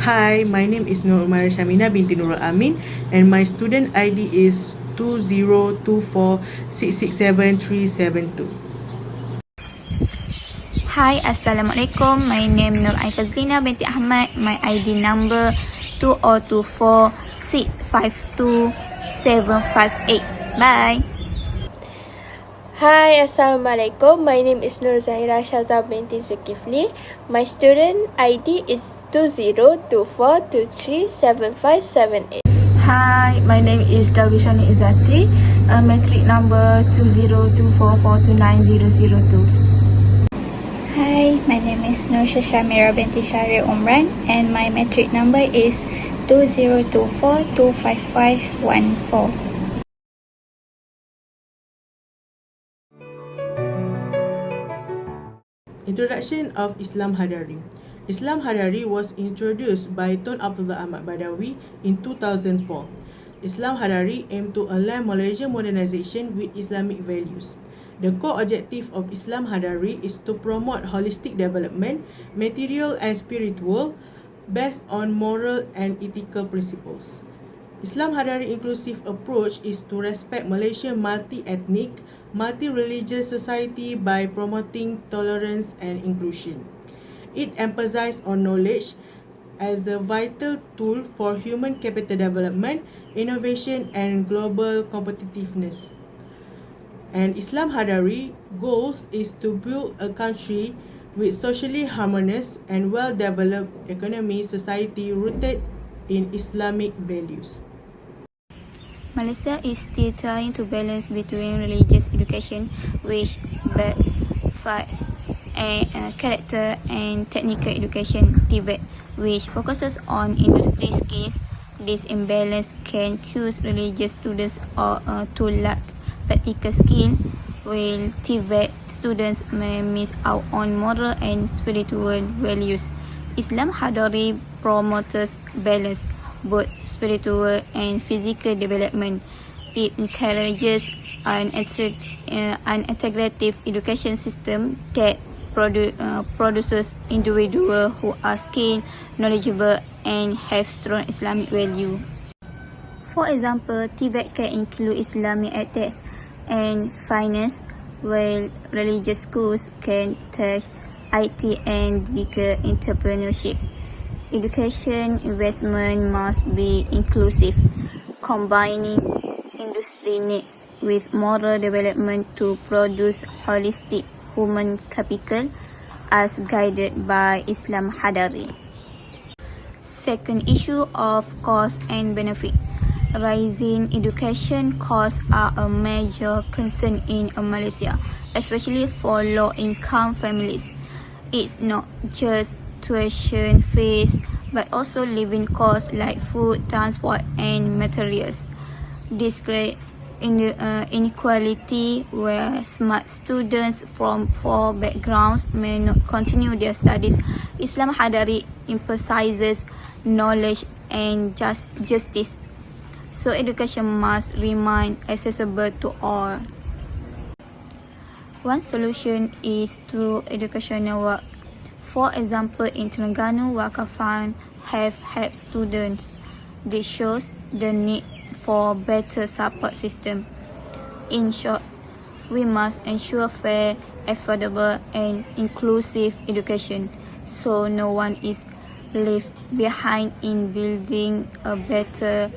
Hi, my name is Nur Umar Shamina binti Nurul Amin and my student ID is 2024667372. Hi, Assalamualaikum. My name Nur Aifazlina binti Ahmad. My ID number 2024652758. Bye. Hi, Assalamualaikum. My name is Nur Zahira Shaza binti Zulkifli. My student ID is 2024237578. Hi, my name is Darwishani Izzati, metric number 2024429002. Hi, my name is Nur Shamira binti Syahrir Umran and my metric number is 2024255114. Introduction of Islam Hadhari. Islam Hadhari was introduced by Tun Abdullah Ahmad Badawi in 2004. Islam Hadhari aimed to align Malaysian modernization with Islamic values. The core objective of Islam Hadhari is to promote holistic development, material and spiritual, based on moral and ethical principles. Islam Hadhari inclusive approach is to respect Malaysian multi-ethnic, multi-religious society by promoting tolerance and inclusion. It emphasizes on knowledge as a vital tool for human capital development, innovation and global competitiveness. And Islam Hadhari goals is to build a country with socially harmonious and well-developed economy society rooted in Islamic values. Malaysia is still trying to balance between religious education, which fight and character, and technical education, TVET, which focuses on industry skills. This imbalance can cause religious students to lack practical skill, while TVET students may miss out on moral and spiritual values. Islam Hadhari promotes balance, both spiritual and physical development. It encourages an integrative education system that produces individuals who are skilled, knowledgeable, and have strong Islamic value. For example, TVET can include Islamic ethics and finance, while religious schools can teach IT and digital entrepreneurship. Education investment must be inclusive, combining industry needs with moral development to produce holistic human capital as guided by Islam Hadhari. Second issue of cost and benefit. Rising education costs are a major concern in Malaysia, especially for low-income families. It's not just tuition fees, but also living costs like food, transport, and materials. This creates inequality where smart students from poor backgrounds may not continue their studies. Islam Hadhari emphasizes knowledge and justice, so education must remain accessible to all. One solution is through educational work. For example, in Terengganu, Wakaf Fund have helped students. This shows the need for better support system. In short, we must ensure fair, affordable, and inclusive education, so no one is left behind in building a better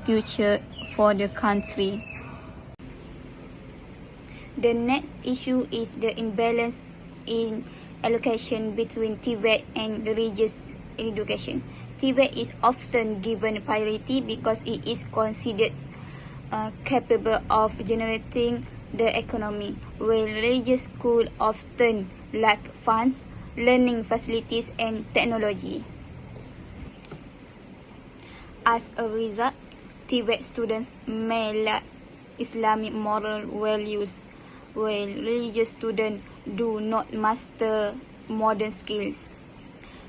future for the country. The next issue is the imbalance in allocation between TVET and religious education. TVET is often given priority because it is considered capable of generating the economy, while religious schools often lack funds, learning facilities, and technology. As a result, TVET students may lack Islamic moral values, while religious students do not master modern skills.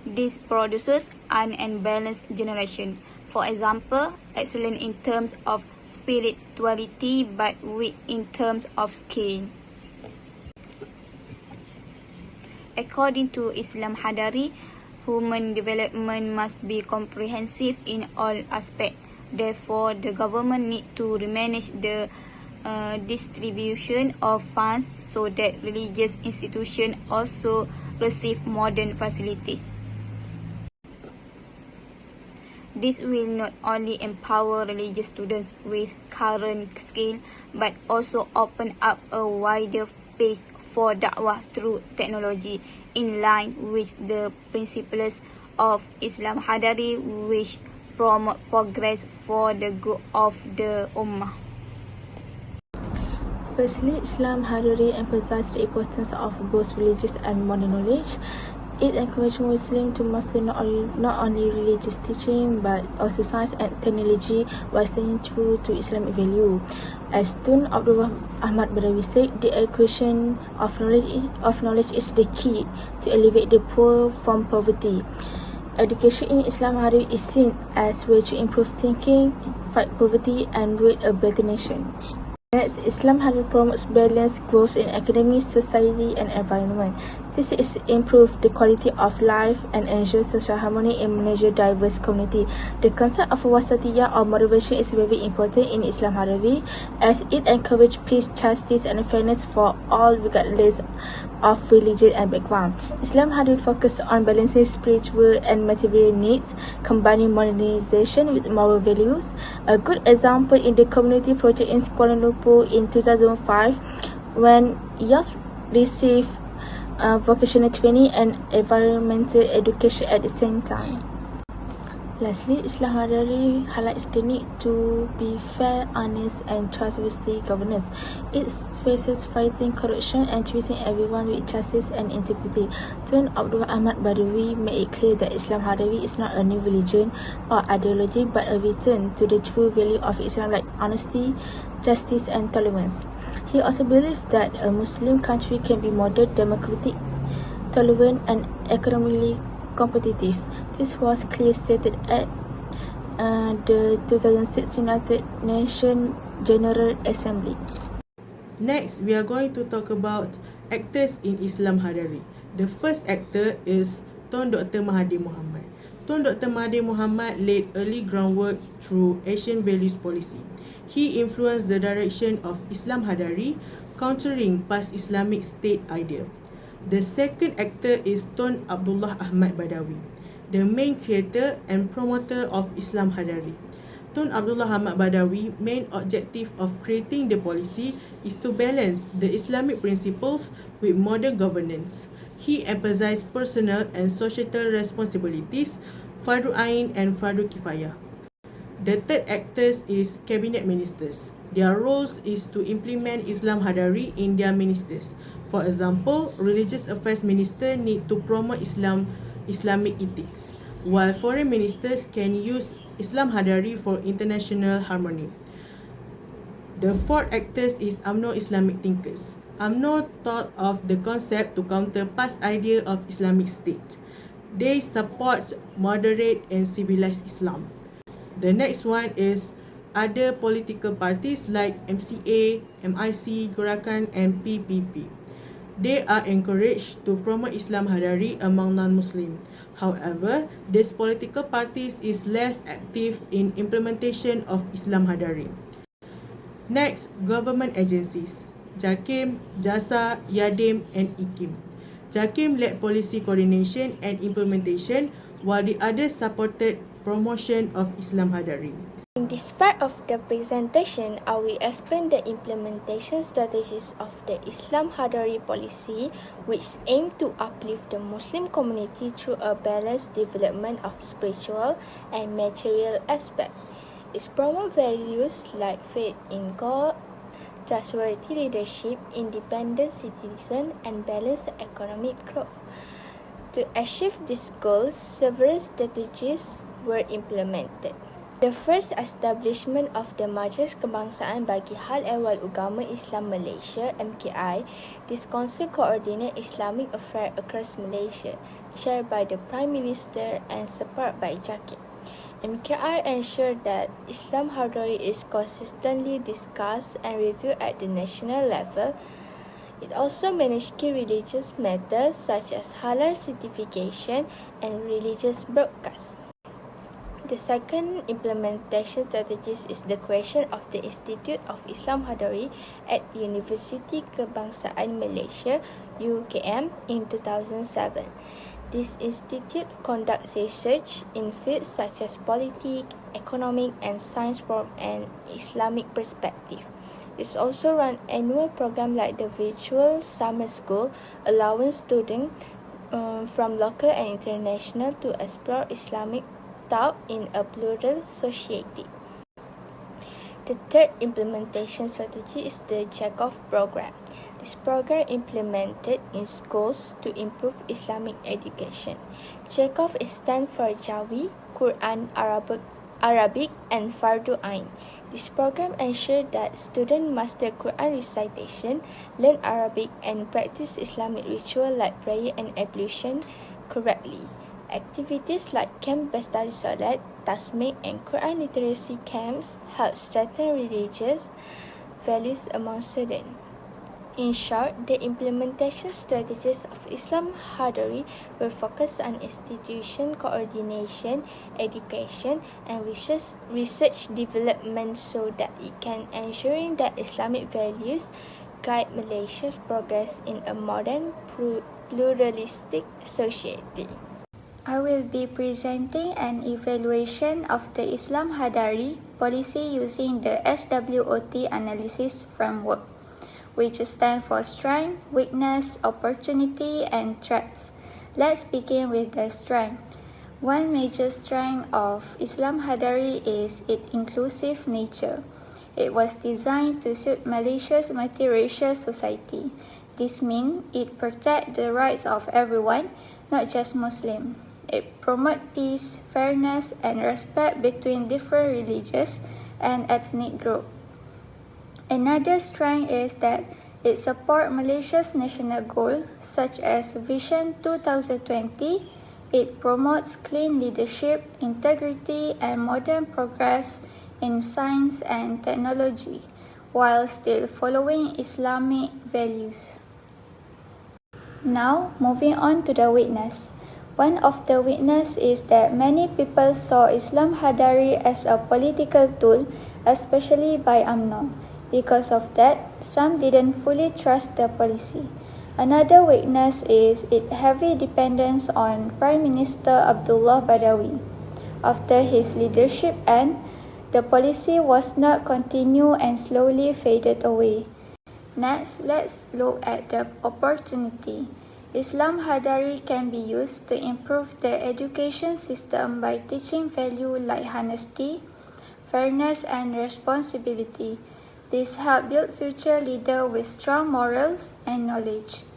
This produces an unbalanced generation. For example, excellent in terms of spirituality but weak in terms of skill. According to Islam Hadhari, Human development must be comprehensive in all aspects. Therefore, the government need to manage the distribution of funds so that religious institutions also receive modern facilities. This will not only empower religious students with current skill, but also open up a wider space for da'wah through technology, in line with the principles of Islam Hadhari, which promote progress for the good of the Ummah. Firstly, Islam Hadhari emphasized the importance of both religious and modern knowledge. It encouraged Muslims to master not only religious teaching but also science and technology while staying true to Islamic value. As Tun Abdullah Ahmad Badawi said, the acquisition of knowledge is the key to elevate the poor from poverty. Education in Islam Hadhari is seen as a way to improve thinking, fight poverty, and build a better nation. Next, Islam Hadhari promotes balanced growth in academic, society, and environment. This is to improve the quality of life and ensure social harmony in a diverse community. The concept of wasatiyah or moderation is very important in Islam Hadhari, as it encourages peace, justice, and fairness for all regardless of religion and background. Islam Hadhari focuses on balancing spiritual and material needs, combining modernization with moral values. A good example in the community project in Kuala Lumpur in 2005, when youth received vocational training and environmental education at the same time. Lastly, Islam Hadhari highlights the need to be fair, honest, and trustworthy governance. It faces fighting corruption and treating everyone with justice and integrity. Tun Abdullah Ahmad Badawi made it clear that Islam Hadhari is not a new religion or ideology but a return to the true value of Islam, like honesty, justice, and tolerance. He also believed that a Muslim country can be modern, democratic, tolerant, and economically competitive. This was clearly stated at the 2006 United Nations General Assembly. Next, we are going to talk about actors in Islam Hadhari. The first actor is Tun Dr. Mahathir Mohamad. Tun Dr. Mahathir Mohamad laid early groundwork through Asian values policy. He influenced the direction of Islam Hadhari, countering past Islamic state idea. The second actor is Tun Abdullah Ahmad Badawi, the main creator and promoter of Islam Hadhari. Tun Abdullah Ahmad Badawi main objective of creating the policy is to balance the Islamic principles with modern governance. He emphasized personal and societal responsibilities, Fardu Ain and Fardu Kifayah. The third actors is cabinet ministers. Their roles is to implement Islam Hadhari in their ministers. For example, religious affairs minister need to promote Islamic ethics, while foreign ministers can use Islam Hadhari for international harmony. The fourth actors is UMNO Islamic thinkers. UMNO thought of the concept to counter past idea of Islamic State. They support moderate and civilized Islam. The next one is other political parties like MCA, MIC, Gerakan, and PPP. They are encouraged to promote Islam Hadhari among non-Muslim. However, these political parties is less active in implementation of Islam Hadhari. Next, government agencies. JAKIM, JASA, YADIM, and IKIM. JAKIM led policy coordination and implementation, while the others supported promotion of Islam Hadhari. In this part of the presentation, I will explain the implementation strategies of the Islam Hadhari policy, which aim to uplift the Muslim community through a balanced development of spiritual and material aspects. It promotes values like faith in God, trustworthy leadership, independent citizen, and balanced economic growth. To achieve these goals, several strategies were implemented. The first establishment of the Majlis Kebangsaan bagi Hal Ehwal Agama Islam Malaysia (MKI). This council coordinates Islamic affairs across Malaysia, chaired by the Prime Minister and supported by JAKIM. MKI ensured that Islam Hadhari is consistently discussed and reviewed at the national level. It also manages key religious matters such as halal certification and religious broadcasts. The second implementation strategy is the creation of the Institute of Islam Hadhari at Universiti Kebangsaan Malaysia (UKM) in 2007. This institute conducts research in fields such as politics, economic, and science from an Islamic perspective. It also runs annual programs like the virtual summer school, allowing students from local and international to explore Islamic thought in a plural society. The third implementation strategy is the Jacob program. This program implemented in schools to improve Islamic education. Jacob stands for Jawi, Quran, Arabic, and Fardu Ain. This program ensures that students master Quran recitation, learn Arabic, and practice Islamic rituals like prayer and ablution correctly. Activities like Camp Bestari Salat, Tasmik, and Quran literacy camps help strengthen religious values among students. In short, the implementation strategies of Islam Hadhari will focus on institution coordination, education, and research development so that it can ensure that Islamic values guide Malaysia's progress in a modern pluralistic society. I will be presenting an evaluation of the Islam Hadhari policy using the SWOT analysis framework, which stands for strength, weakness, opportunity, and threats. Let's begin with the strength. One major strength of Islam Hadhari is its inclusive nature. It was designed to suit Malaysia's multiracial society. This means it protects the rights of everyone, not just Muslims. It promotes peace, fairness, and respect between different religious and ethnic groups. Another strength is that it supports Malaysia's national goals, such as Vision 2020. It promotes clean leadership, integrity, and modern progress in science and technology, while still following Islamic values. Now, moving on to the weakness. One of the weaknesses is that many people saw Islam Hadhari as a political tool, especially by UMNO. Because of that, some didn't fully trust the policy. Another weakness is its heavy dependence on Prime Minister Abdullah Badawi. After his leadership ended, the policy was not continued and slowly faded away. Next, let's look at the opportunity. Islam Hadhari can be used to improve the education system by teaching values like honesty, fairness, and responsibility. This helps build future leaders with strong morals and knowledge.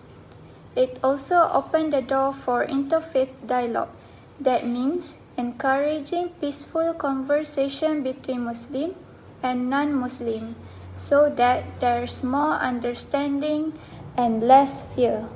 It also opens the door for interfaith dialogue. That means encouraging peaceful conversation between Muslim and non-Muslim so that there's more understanding and less fear.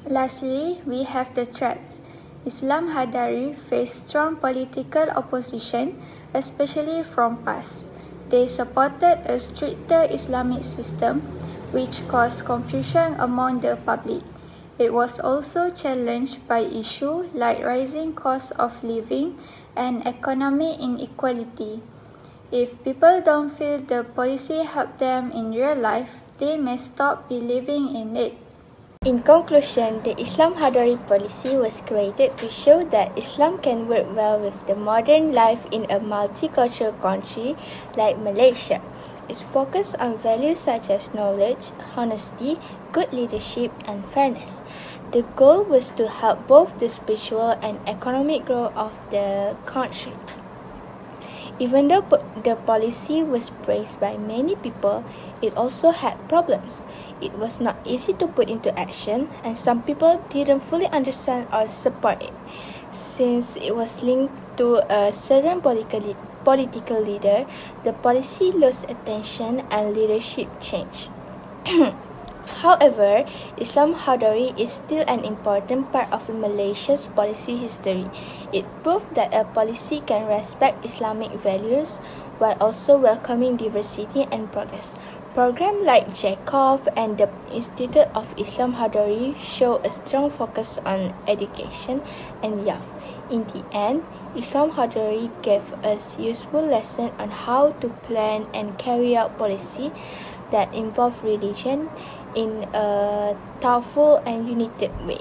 Lastly, we have the threats. Islam Hadhari faced strong political opposition, especially from past. They supported a stricter Islamic system, which caused confusion among the public. It was also challenged by issues like rising costs of living and economic inequality. If people don't feel the policy help them in real life, they may stop believing in it. In conclusion, the Islam Hadhari policy was created to show that Islam can work well with the modern life in a multicultural country like Malaysia. It focused on values such as knowledge, honesty, good leadership, and fairness. The goal was to help both the spiritual and economic growth of the country. Even though the policy was praised by many people, it also had problems. It was not easy to put into action, and some people didn't fully understand or support it. Since it was linked to a certain political leader, the policy lost attention and leadership changed. However, Islam Hadhari is still an important part of Malaysia's policy history. It proved that a policy can respect Islamic values while also welcoming diversity and progress. Programs like Chekhov and the Institute of Islam Hadhari show a strong focus on education and youth. In the end, Islam Hadhari gave us useful lessons on how to plan and carry out policy that involve religion in a thoughtful and united way.